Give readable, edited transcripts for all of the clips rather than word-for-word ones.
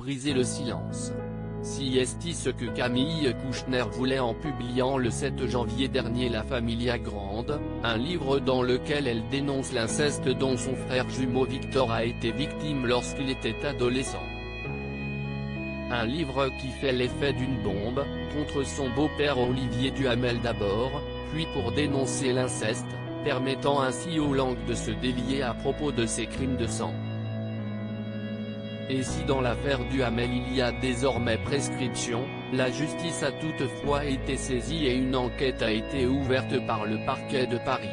briser le silence. Si est ce que Camille Kouchner voulait en publiant le 7 janvier dernier La Familia Grande, un livre dans lequel elle dénonce l'inceste dont son frère jumeau Victor a été victime lorsqu'il était adolescent. Un livre qui fait l'effet d'une bombe, contre son beau-père Olivier Duhamel d'abord, puis pour dénoncer l'inceste, permettant ainsi aux langues de se délier à propos de ces crimes de sang. Et si dans l'affaire Duhamel il y a désormais prescription, la justice a toutefois été saisie et une enquête a été ouverte par le parquet de Paris.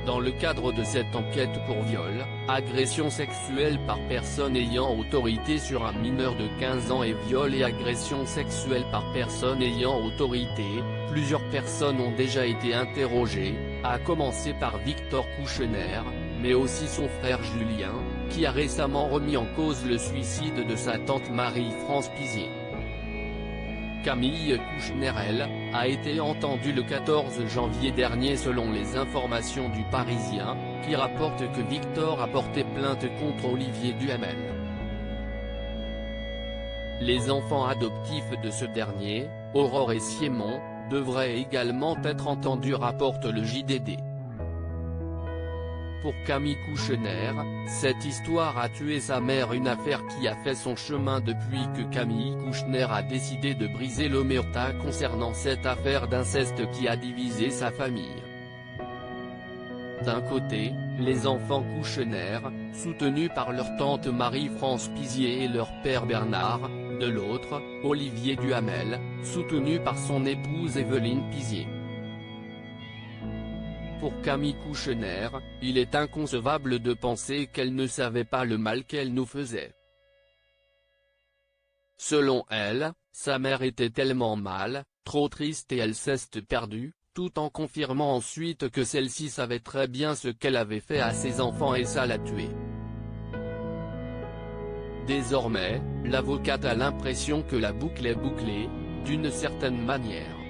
Dans le cadre de cette enquête pour viol, agression sexuelle par personne ayant autorité sur un mineur de 15 ans et viol et agression sexuelle par personne ayant autorité, plusieurs personnes ont déjà été interrogées, à commencer par Victor Kouchner, mais aussi son frère Julien, qui a récemment remis en cause le suicide de sa tante Marie-France Pizier. Camille Kouchner, elle, a été entendue le 14 janvier dernier selon les informations du Parisien, qui rapporte que Victor a porté plainte contre Olivier Duhamel. Les enfants adoptifs de ce dernier, Aurore et Siémon, devraient également être entendus, rapporte le JDD. Pour Camille Kouchner, cette histoire a tué sa mère, une affaire qui a fait son chemin depuis que Camille Kouchner a décidé de briser l'omerta concernant cette affaire d'inceste qui a divisé sa famille. D'un côté, les enfants Kouchner, soutenus par leur tante Marie-France Pizier et leur père Bernard, de l'autre, Olivier Duhamel, soutenu par son épouse Evelyne Pizier. Pour Camille Kouchner, il est inconcevable de penser qu'elle ne savait pas le mal qu'elle nous faisait. Selon elle, sa mère était tellement mal, trop triste et elle s'est perdue, tout en confirmant ensuite que celle-ci savait très bien ce qu'elle avait fait à ses enfants et ça l'a tuée. Désormais, l'avocate a l'impression que la boucle est bouclée, d'une certaine manière.